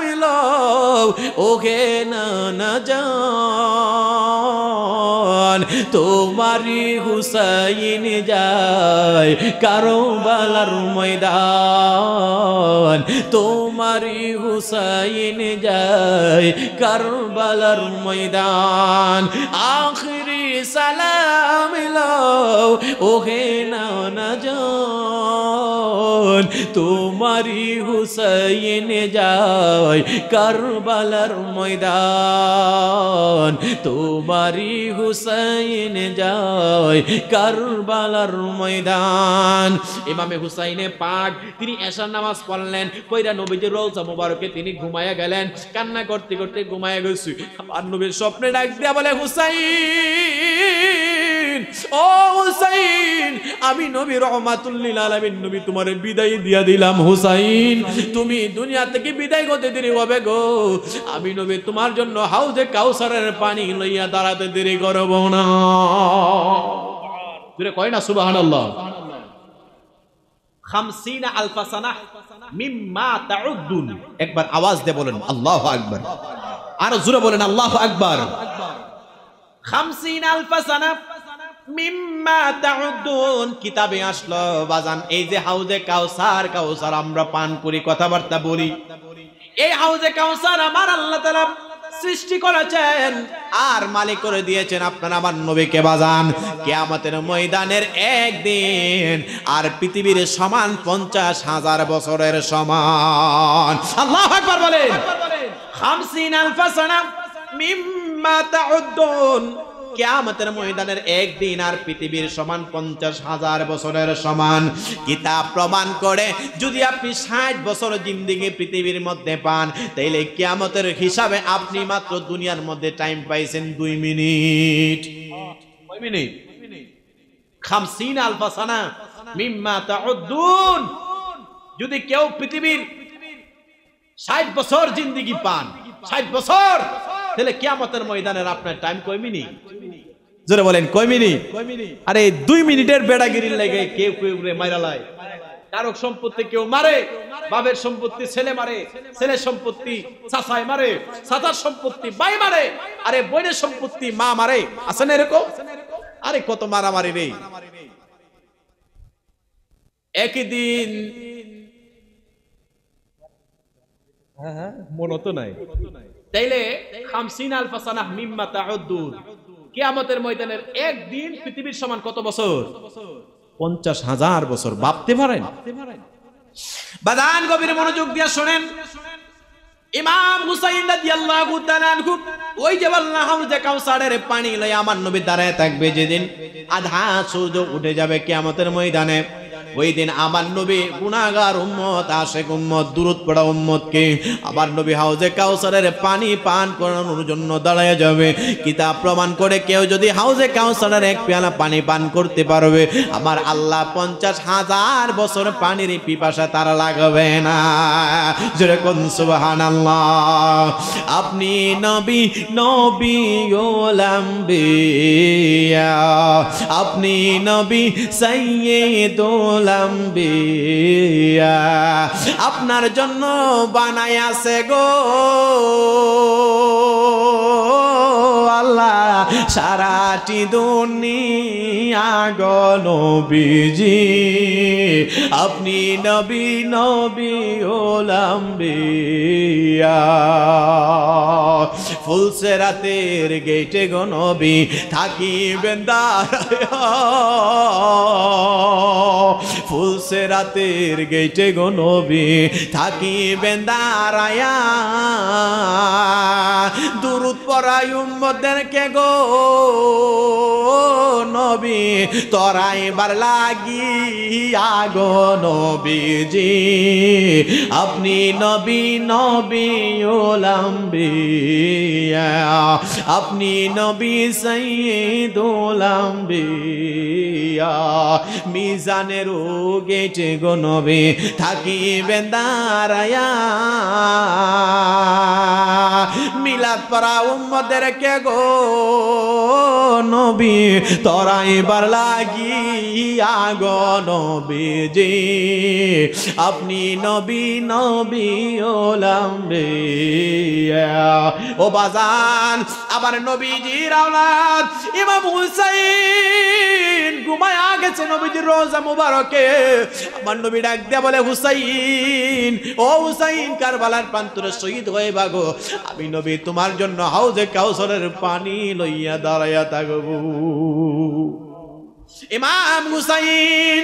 ওকে না জান, তোমারি হুসাইন যায় কারবালার ময়দান, তোমারি হুসাইন যায় কারবালার ময়দান। আখিরি সালাম ওকে না জান, তোমারি হুসাইন যায় কারবালার ময়দান, তোমারি হুসাইন যায় কারবালার ময়দান। ইমামে হুসাইনে পাক তিনি এশার নামাজ পড়লেন, কইরা নবীজির রওজা মুবারকে তিনি ঘুমায়া গেলেন। কান্না করতে করতে ঘুমায়া গেছে। আর নবীর স্বপ্নে ডাক দিয়া বলে, হুসাইন, ও হুসাইন, আমি নবী রহমাতুল লিল আলামিন, নবী তোমারে বিদায় দিয়া দিলাম। হুসাইন, তুমি দুনিয়া থেকে বিদায় হতে দেরি হবে গো। আমি নবী তোমার জন্য হাউজে কাউসারের পানি লইয়া দাঁড়াতে দেরি করব না। কয় না সুবহানাল্লাহ। 50 আলফ সানাহ মিম্মা তাউদ্দুন। একবার আওয়াজ দিয়ে বলেন আল্লাহু আকবার। আর জোরে বলেন আল্লাহু আকবার। 50,000 সানা মিম্মা তাউদ্দুন কিতাবে আসলো বাজান এই যে হাউজে কাউসার কাউসার আমরা পান করি কথাবার্তা বলি এই হাউজে কাউসার আমার আল্লাহ তাআলা সৃষ্টি করেছেন আর মালিক করে দিয়েছেন আপনার আমার নবীকে বাজান কিয়ামতের ময়দানের একদিন আর পৃথিবীর সমান 50,000 বছরের সমান আল্লাহু আকবার বলেন 50,000 সানা মিম্মা তাউদ্দুন কিয়ামতের ময়দানের একদিন আর পৃথিবীর সমান 50,000 বছরের সমান কিতাব প্রমাণ করে যদি আপনি 60 বছর জিন্দেগি পৃথিবীর মধ্যে পান তাইলে কিয়ামতের হিসাবে আপনি মাত্র দুনিয়ার মধ্যে টাইম পাইছেন 2 মিনিট কয় মিনিট 50,000 সানা মিম্মা তাউদ্দুন যদি কেউ পৃথিবীর 60 বছর জিন্দেগি পান 60 বছর তাহলে কিয়ামতের ময়দানের আপনার টাইম কয় মিনিট জোরে বলেন কয় মিনিট আরে 2 মিনিটের বেড়াগিরির লাগে কেউ কেউ রে মাইরা লায় কারক সম্পত্তি কেউ মারে বাবার সম্পত্তি ছেলে মারে ছেলের সম্পত্তি চাচাই মারে চাচার সম্পত্তি ভাই মারে আরে বোনের সম্পত্তি মা মারে আছে না এরকম আরে কত মারামারি রে একই দিন মনে তো নাই তাইলে 50,000 সানা মিম্মা তাউদ্দুন কিয়ামতের ময়দানের একদিন পৃথিবীর সমান কত বছর 50,000 বছর ভাবতে পারেন বাদান গভীর মনোযোগ দিয়ে শুনেন ইমাম হুসাইন রাদিয়াল্লাহু তাআলা আনহু ওই যে আল্লাহ হাউজে কাউসারের পানি লয়ে আমার নবী দাঁড়ায় থাকবে যেদিন আধা সূর্য উঠে যাবে কিয়ামতের ময়দানে ওই দিন আমার নবী গুনাহগার উম্মত আশিক উম্মত দুরূদ পড়া উম্মতকে আমার নবী হাউজে কাউসারের পানি পান করানোর জন্য দাঁড়ায় যাবে কিতাব প্রমাণ করে কেউ যদি হাউজে কাউসারের এক পেয়ালা পানি পান করতে পারবে আমার আল্লাহ 50,000 বছর পানির পিপাসা তার লাগবে না যেরকম সুবহানাল্লাহ আপনি নবী নবী ওলাম্বিয়া আপনি নবী সাইয়্যিদুল আপনার জন্য বানাই আছে গো আল্লাহ সারাটি দুনিয়া গো নবীজি আপনি নবী নবী ওলাম্বিয়া ফুলসেরাতের গেটে গো নবী থাকিবেন দাঁড়ায়া ফুলসেরাতের গেটে গো নবী থাকিবেন দাঁড়ায়া দুরূদ পড়াই উম্মতদেরকে গো নবী তরাইবার লাগিয়া গো নবীজি আপনি নবী নবী ওলাম্বিয়া আপনি নবী সাইয়্যিদুল আম্বিয়া মিজানের গেটে গো নবী থাকিবেন দাঁড়ায়া মিলাদ পড়া উম্মতদেরকে গো নবী তরাইবার লাগিয়া গো নবীজি আপনি নবী নবী ওলাম্বিয়া ও বাজান আবার নবীজির আওলাদ ইমাম হুসাইন ঘুমায়া গেছে নবীজির রোজা মুবারকে আমার নবী ডাক দিয়া বলে হুসাইন ও হুসাইন কারবালার প্রান্তরে শহীদ হয়ে বাগো আমি নবী তোমার জন্য হাউজে কাউসারের পানি লইয়া দাঁড়াইয়া থাকব ইমাম হুসাইন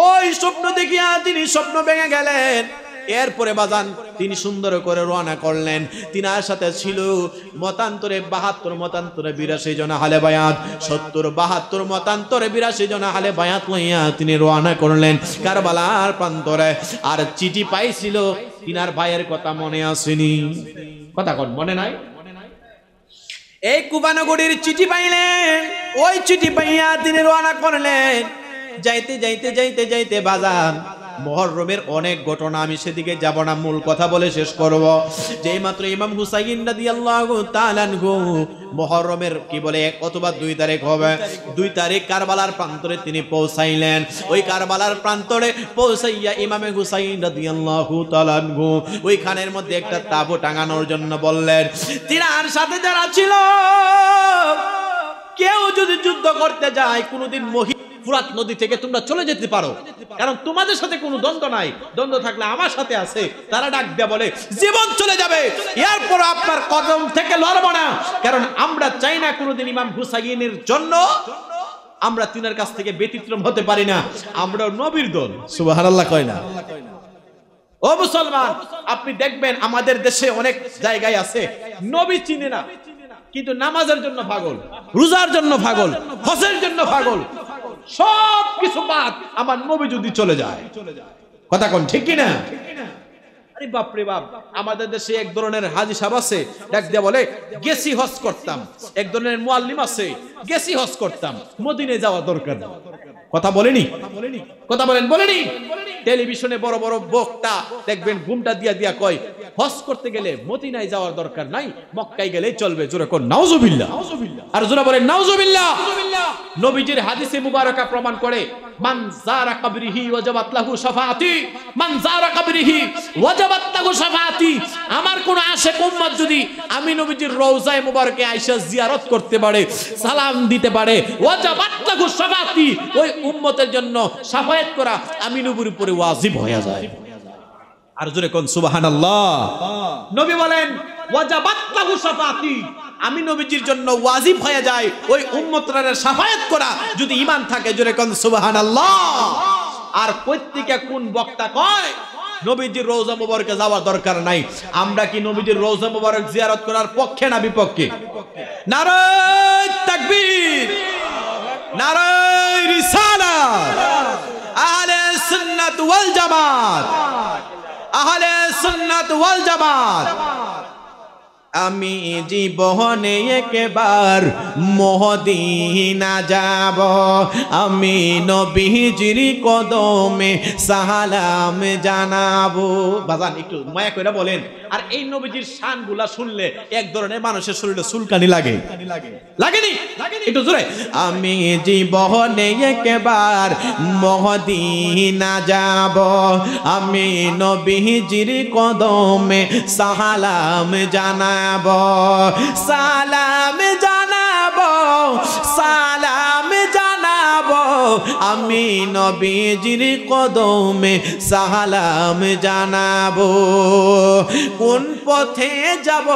ওই স্বপ্ন দেখিয়া তিনি স্বপ্ন ভেঙে গেলেন এরপরে বাজান তিনি সুন্দর করে রওনা করলেন তিনার সাথে ছিল মতান্তরে 72 মতান্তরে 82 জন আহলে বায়াত 70 72 মতান্তরে 82 জন আহলে বায়াত লইয়া তিনি রওনা করলেন কারবালার প্রান্তরে আর চিঠি পাইছিল তিনার ভাইয়ের কথা মনে আসেনি কথা কোন মনে নাই এই কুবানগরীর চিঠি পাইলেন ওই চিঠি পাইয়া তিনি রওনা করলেন যাইতে যাইতে যাইতে যাইতে বাজান মুহররমের অনেক ঘটনা আমি সেদিকে যাব না মূল কথা বলে শেষ করব যেই মাত্র ইমাম হুসাইন রাদিয়াল্লাহু তাআলা আনহু মুহররমের কি বলে 1 অথবা 2 তারিখ হবে 2 তারিখ কারবালার প্রান্তরে তিনি পৌঁছাইলেন ওই কারবালার প্রান্তরে পৌঁছাইয়া ইমাম হুসাইন রাদিয়াল্লাহু তাআলা আনহু ওইখানের মধ্যে একটা তাবু টাঙানোর জন্য বললেন তিনার সাথে যারা ছিল কেউ যদি যুদ্ধ করতে যায় কোনোদিন ফুরাত নদী থেকে তোমরা চলে যেতে পারো, কারণ তোমাদের সাথে কোনো দ্বন্দ্ব নাই, দ্বন্দ্ব থাকলে আমার সাথে আছে। তারা ডাক দিয়ে বলে জীবন চলে যাবে, এরপর আপনার কদম থেকে লড়ব না, কারণ আমরা চাই না কোনোদিন ইমাম হুসাইনের জন্য আমরা তিনার কাছ থেকে ব্যতিক্রম হতে পারি না, আমরা নবীর দল। সুবহানাল্লাহ কয় না? ও মুসলমান, আপনি দেখবেন আমাদের দেশে অনেক জায়গায় আছে নবী চিনে না, কিন্তু নামাজের জন্য পাগল, রোজার জন্য পাগল, হজের জন্য পাগল, সব কিছু বাদ আমার নবী যদি চলে যায়। কথা কোন ঠিক কি না? আরে বাপ রে বাপ, আমাদের দেশে এক ধরনের হাজী সাহেব আছে, ডাক দিয়ে বলে গেছি হজ করতাম। এক ধরনের মুআল্লিম আছে, গেছি হজ করতাম, মদিনায় যাওয়া দরকার। কথা বলেনি? কথা বলেনি? টেলিভিশনে বড় বড় বক্তা দেখবেন ঘুমটা দিয়া দিয়া কয় হজ করতে গেলে মদিনায় যাওয়ার দরকার নাই, মক্কায় গেলেই চলবে। জোরে কোন নাউজুবিল্লাহ। আর জোরে বলেন নাউজুবিল্লাহ। নবীজির হাদিসে মুবারাকা প্রমাণ করে মান যারা কবরিহি ওয়াজাবাত লাহু শাফাআতি, মান যারা কবরিহি ওয়াজাবাত লাহু শাফাআতি। আমার কোন আশিক উম্মত যদি আমি নবীজির রওজায়ে মুবারকে আয়েশা জিয়ারত করতে পারে, সালাম দিতে পারে, ওয়াজাবাত লাহু শাফাআতি, ওই উম্মতের জন্য শাফায়াত করা আমি নবীর উপরে ওয়াজিব হয়ে যায়। আর জোরে কোন সুবহানাল্লাহ। নবী বলেন ওয়াজাবাত লাহু শাফাআতি, আমি নবীজির জন্য ওয়াজিব হয়ে যায় ওই উম্মতের শাফায়াত করা, যদি ঈমান থাকে। জোরে কোন সুবহানাল্লাহ। আর প্রত্যেকটা কোন বক্তা কয় নবীজির রওজা মুবারকে যাওয়ার দরকার নাই। আমরা কি নবীজির রওজা মুবারক জিয়ারত করার পক্ষে না বিপক্ষে? নারায়ে তাকবীর, নারায়ে রিসালাত, আহলে সুন্নাত ওয়াল জামাত, আহলে সুন্নাত ওয়াল জামাত। আমি জীবনে একবার মদিনা যাব, আমি নবীজির কদমে সালাম জানাবো। বাজান একটু মায়া কইরা বলেন। আর এই নবীজির শানগুলা শুনলে এক ধরনের মানুষের শরীরে চুলকানি লাগে, লাগেনি? একটু জোরে। আমি জীবনে একবার মদিনা যাব, আমি নবীজির কদমে সালাম জানাবো, সালাম জানাবো, সালাম জানাবো, আমি নবীজির কদমে সালাম জানাবো। কোন পথে যাব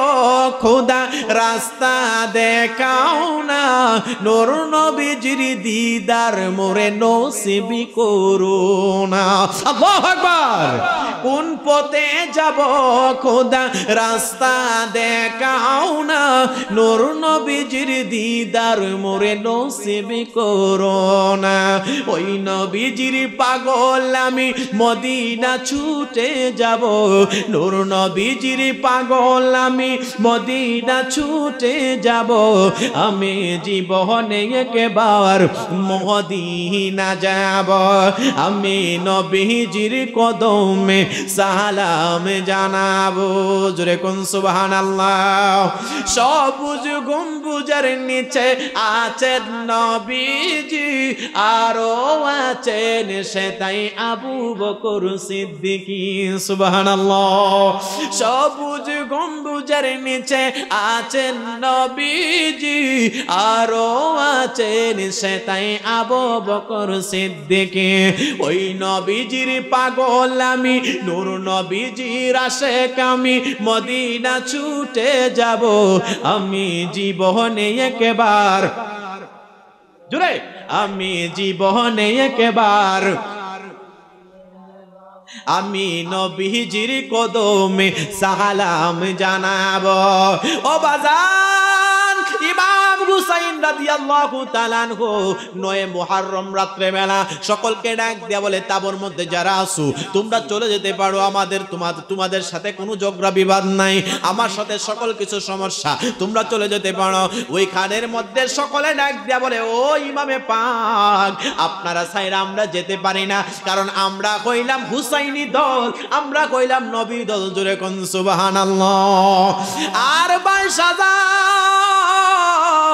খোদা রাস্তা দেখাও না, নূর নবীজির দিদার মোরে নসিব করো না। আল্লাহু আকবার। কোন পথে যাব খোদা রাস্তা দেখাও না, নূর নবীজির দিদার মোরে নসিব করো না। ওই নবীজির পাগল আমি মদিনা ছুটে যাব, নূর নবীজির পাগল আমি মদিনা ছুটে যাব, আমি জীবনে একবার মদিনা যাব, আমি নবীজির কদমে সালাম জানাবো। জোরে কোন সুবহানাল্লাহ। সবুজ গম্বুজের নিচে আছেন নবীজি, আরো আছেন সেটাই আবু বকর সিদ্দিকী। সুবহানাল্লাহ। সবুজ গম্বুজের নিচে আছেন নবীজি, আরো আছেন সেটাই আবু বকর সিদ্দিকী। ওই নবীজির পাগল আমি, নূর নবীজির আশিক আমি, মদিনা ছুটে যাব, আমি জীবনে একবার, জোরে, আমি জীবনে একবার আমি নবীজির কদমে সালাম জানাবো। ও বাজান, ইমাম হুসাইন রাদিয়াল্লাহু তাআলা আনহু 9 মুহররম রাত্রে বেলা সকলকে ডাক দিয়া বলে তাবর মধ্যে যারা আছো তোমরা চলে যেতে পারো, তোমাদের সাথে কোনো ঝগড়া বিবাদ নাই, আমার সাথে সকল কিছু সমস্যা, তোমরা চলে যেতে পারো। ওই খানের মধ্যে সকলে ডাক দিয়া বলে ও ইমামে পাক, আপনারা ছাইরা আমরা যেতে পারি না, কারণ আমরা কইলাম হুসাইনি দল, আমরা কইলাম নবী দল। জোরে কোন সুবহানাল্লাহ। আর 22,000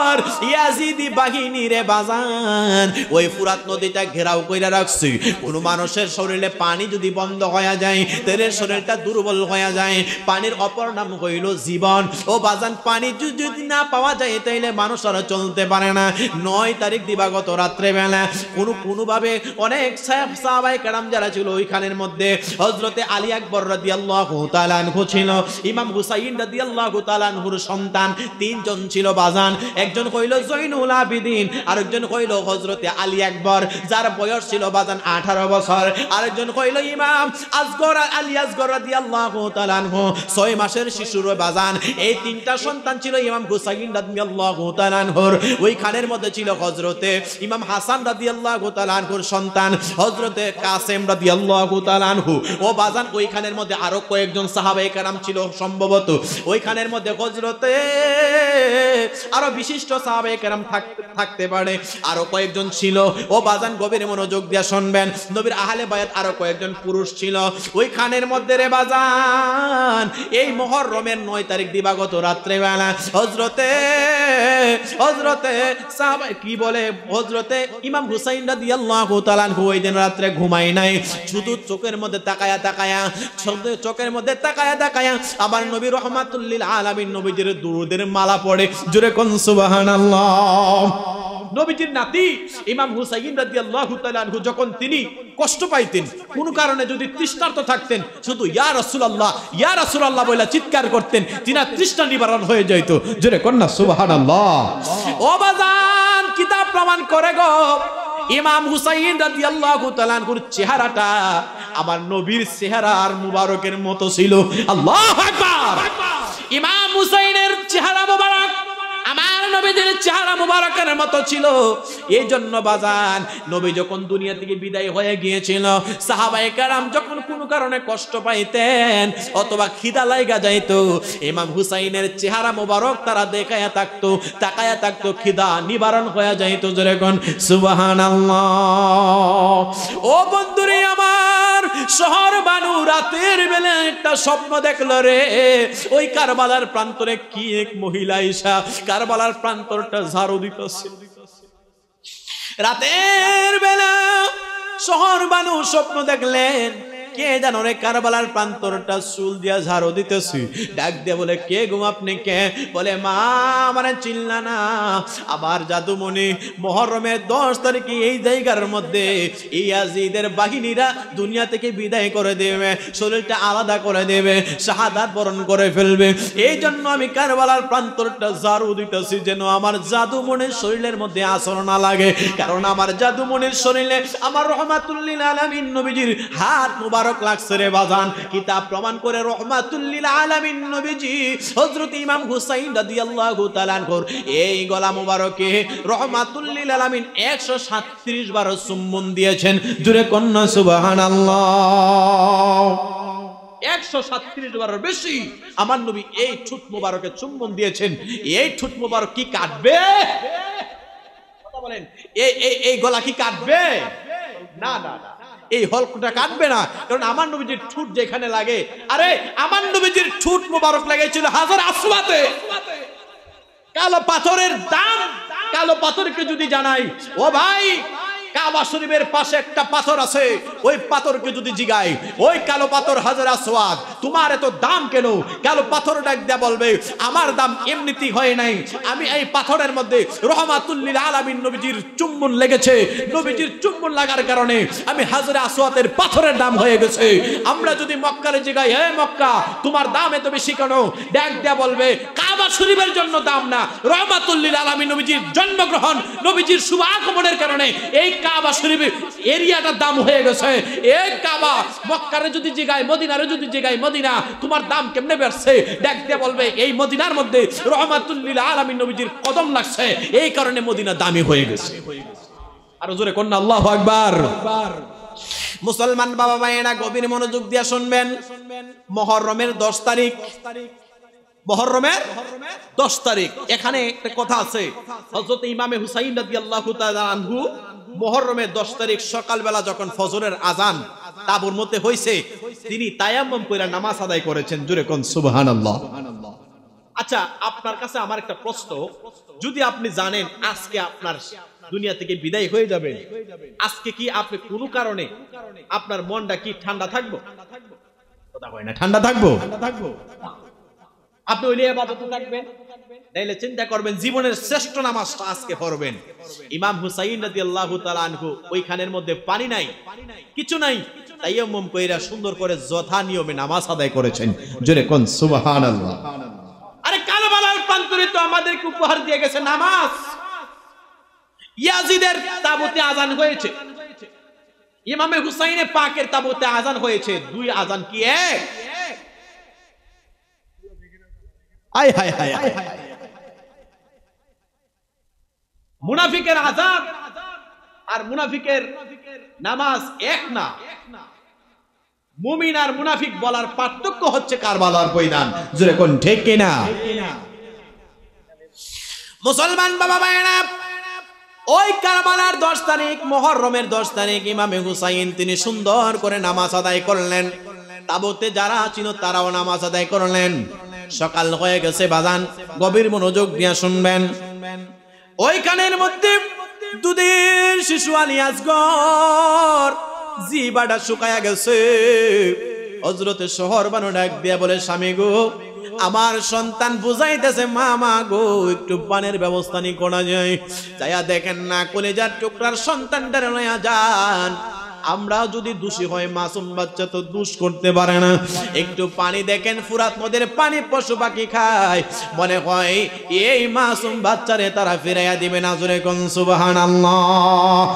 পর ইয়াজিদি বাহিনী রে বাজান ওই ফুরাত নদীটা ঘেরাও কইরা রাখছে। কোন মানুষের শরীরে পানি যদি বন্ধ হয়ে যায় তাহলে শরীরটা দুর্বল হয়ে যায়। পানির অপর নাম হইল জীবন। ও বাজান পানি যদি না পাওয়া যায় তাইলে মানুষ আর চলতে পারে না। 9 তারিখ দিবাগত রাত্রে বেলা কোনোভাবে অনেক সাহাবায়ে কেরাম যারা ছিল ওইখানের মধ্যে হযরতে আলী আকবর রাদিয়াল্লাহু তাআলা আনহু ছিল, ইমাম হুসাইন রাদিয়াল্লাহু তাআলা আনহুর সন্তান 3 জন ছিল বাজান। একজন হইল জয়নুল আবিদিন, আরেকজন হইল হযরতে আলী আকবর যার বয়স ছিল বাজান 18 বছর, আরেকজন হইল ইমাম আসগর আলী আসগর রাদিয়াল্লাহু তাআলা আনহু 6 মাসের শিশুর বাজান। এই 3টা সন্তান ছিল ইমাম হুসাইন রাদিয়াল্লাহু তাআলা আনহুর। ওইখানের মধ্যে ছিল হযরতে ইমাম হাসান রাদিয়াল্লাহু তাআলা আনহুর সন্তান হযরতে কাসেম রাদিয়াল্লাহু তাআলা আনহু। ও বাজান ওইখানের মধ্যে আরো কয়েকজন সাহাবায়ে কেরাম ছিল সম্ভবত। ওইখানের মধ্যে হযরতে আরো বিশিষ্ট সাহাবায়ে কেরাম থাকতে পারে, আরো কয়েকজন ছিল। ও বাজান গভীর মনোযোগ দিয়ে শুনবেন, নবীর আহলে বায়াত আরো কয়েকজন পুরুষ ছিল ওইখানের মধ্যে রে বাজান। এই মুহররমের 9 তারিখ দিবাগত রাত্রে বেলা হযরতে সাহাবা কি বলে হযরতে ইমাম হুসাইন রাদিয়াল্লাহু তাআলা আনহু ওই দিন রাত্রে ঘুমায় নাই। শুধু চোখের মধ্যে তাকায়া আমার নবী রাহমাতুল লিল আলামিন নবীজির দুরুদের মালা পড়ে। জোরে কোন সুবহানাল্লাহ। নবীজির নাতি ইমাম হুসাইন রাদিয়াল্লাহু তাআলা আনহু যখন তিনি কষ্ট পাইতেন, কোন কারণে যদি তৃষ্ণার্ত থাকতেন, শুধু ইয়া রাসূলুল্লাহ বলে চিৎকার করতেন, তিনার তৃষ্ণা নিবারণ হয়ে যেত। জোরে কন্না সুবহানাল্লাহ। ও বাজান কিতাব প্রমাণ করে গো ইমাম হুসাইন রাদিয়াল্লাহু তাআলা আনহুর চেহারাটা আমার নবীর চেহারার মুবারকের মতো ছিল। আল্লাহু আকবার। ইমাম হুসাইনের চেহারা মুবারক আমার নবীর চেহারা মুবারকের মতো ছিল। এই জন্য বাজান নবী যখন দুনিয়া থেকে বিদায় হয়ে গিয়েছিল, সাহাবায়ে কেরাম যখন কোনো কারণে কষ্ট পাইতেন অথবা খিদা লাগা যাইতো, ইমাম হুসাইনের চেহারা মুবারক তারা তাকায়া থাকতো, খিদা নিবারণ হয়ে যাইতো। জোরে কোন সুবহানাল্লাহ। ও বন্ধুরে আমার, শহর বানু রাতের বেলা একটা স্বপ্ন দেখলো রে। ওই কারবালার প্রান্তরে কি এক মহিলা ঈশা কারবালার প্রান্তরটা ঝাড়ু দিতেছে। রাতের বেলা শহর বানু স্বপ্ন দেখলেন কে জানো রে কারবালার প্রান্তরটা চুল দিয়া ঝাড়ু দিতেছি। ডাক দিয়ে বলে কে গো আপনি কে? বলে মা মানে চিল্লা না, আমার জাদুমণি মুহররমের 10 তারিখে এই জায়গার মধ্যে ইয়াজিদের বাহিনীরা দুনিয়া থেকে বিদায় করে দেবে, শরীরটা আলাদা করে দেবে, শাহাদাত বরণ করে ফেলবে। এই জন্য আমি কারবালার প্রান্তরটা ঝাড়ু দিতেছি যেন আমার জাদুমণির শরীরের মধ্যে আসর না লাগে। কারণ আমার জাদুমণির শরীরে আমার রাহমাতুল লিল আলামিন নবীজির হাত মুবারক লাগছে রে বাজান। কিতাব প্রমাণ করে রাহমাতুল লিল আলামিন নবীজি হযরত ইমাম হুসাইন রাদিয়াল্লাহু তাআলা আনহুর এই গলা মুবারকে রাহমাতুল লিল আলামিন 137 বার চুম্বন দিয়েছেন। জোরে কন্না সুবহানাল্লাহ। 137 বারের বেশি আমার নবী এই ঠোঁট মুবারকে চুম্বন দিয়েছেন। এই ঠোঁট মুবারক কি কাটবে? কথা বলেন, এই গলা কি কাটবে? না না না, এই হলকটা কাটবে না। কারণ আমার নবীজির ঠোঁট যেখানে লাগে, আরে আমার নবীজির ঠোঁট মোবারক লাগাইছিল হাজার আসওয়াতে। কালো পাথরের দাম, কালো পাথরকে যদি জানাই, ও ভাই কাবা শরীফের পাশে একটা পাথর আছে, ওই পাথরকে যদি জিগাই ওই কালো পাথর হাজার আসওয়াদ, তোমার এত দাম কেন? কালো পাথর ডাক দেয়া বলবে আমার দাম এমনিতেই হয় নাই, আমি এই পাথরের মধ্যে রাহমাতুল লিল আলামিন নবীজির চুম্বন লেগেছে, নবীজির চুম্বন লাগার কারণে আমি হাজার আসওয়াদের পাথরের দাম হয়ে গেছে। আমরা যদি মক্কারে জিগাই হে মক্কা তোমার দাম এত বেশি কেন? ডাক দেয়া বলবে কাবা শরীফের জন্য দাম না, রাহমাতুল লিল আলামিন নবীজির জন্মগ্রহণ, নবীজির শুভ আগমনের কারণে এই কাবা শরীফের এরিয়াটার দাম হয়ে গেছে। এই কাবা মক্কারে যদি জিগাই, মদিনারে যদি জিগাই মদিনা তোমার দাম কেমনে বেড়ছে? ডাক দিয়ে বলবে এই মদিনার মধ্যে রাহমাতুল লিল আলামিন নবীজির কদম লাগছে, এই কারণে মদিনা দামি হয়ে গেছে। আরো জোরে কন্না আল্লাহু আকবার। মুসলমান বাবা ভাইয়েরা গভীর মনোযোগ দিয়ে শুনবেন। মুহররমের 10 তারিখ, মুহররমের 10 তারিখ এখানে একটা কথা আছে। হযরত ইমামে হুসাইন রাদিয়াল্লাহু তাআলা আনহু মুহররমের 10 তারিখ সকালবেলা যখন ফজরের আজান তাবুর মধ্যে হইছে, তিনি তায়াম্মুম কইরা নামাজ আদায় করেছেন। জোরে কোন সুবহানাল্লাহ। আচ্ছা, আপনার কাছে আমার একটা প্রশ্ন, যদি আপনি জানেন আজকে আপনার দুনিয়া থেকে বিদায় হয়ে যাবেন, আজকে কি আপনি কোনো কারণে আপনার মনটা কি ঠান্ডা থাকবো? কথা কয় না, ঠান্ডা থাকবো? আপনি ওই ইবাদতে থাকবেন, তাইলে চিন্তা করবেন জীবনের শ্রেষ্ঠ নামাজটা আজকে পড়বেন। ইমাম হুসাইন রাদিয়াল্লাহু তাআলা আনহু ওইখানের মধ্যে পানি নাই, কিছু নাই, তায়াম্মুম কইরা সুন্দর করে যথা নিয়মে নামাজ আদায় করেছেন। জোরে কোন সুবহানাল্লাহ। আরে কারবালার প্রান্তরে তো আমাদেরকে উপহার দিয়ে গেছে নামাজ। ইয়াজিদের তাবুতে আযান হয়েছে, ইমামে হুসাইনে পাকের তাবুতে আযান হয়েছে, দুই আযান কি এক? আয় হায় হায় হায়। মুনাফিকের আযান আর মুনাফিকের নামাজ এক না। মুমিন আর মুনাফিক বলার পার্থক্য হচ্ছে কারবালার ময়দান। জোরে কোন ঠিক কিনা? মুসলমান বাবা ভাইরা, ওই কারবালার 10 তারিখ, মুহররমের 10 তারিখ ইমামে হুসাইন তিনি সুন্দর করে নামাজ আদায় করলেন। তাবুতে যারা ছিল তারাও নামাজ আদায় করলেন। সকাল হয়ে গেছে বাজান, গভীর মনোযোগ দিয়ে শুনবেন। ওইখানের মধ্যে দুধের শিশু আলী আসগর জিবাটা শুকায়া গেছে। হযরতে শহর বানু ডাক দিয়া বলে, স্বামী গো, আমার সন্তান বুঝাইতেছে মামা গো একটু পানের ব্যবস্থা নি করা যায়, যাইয়া দেখেন না কলিজার টুকরার সন্তানটারে লইয়া যান। আমরা যদি দোষী হয়, মাসুম বাচ্চা তো দোষ করতে পারে না, একটু পানি দেখেন, ফুরাত নদের পানি পশু পাখি খায়, মনে হয় এই মাসুম বাচ্চারে তারা ফিরাইয়া দিবে না। জোরে কোন সুবহানাল্লাহ।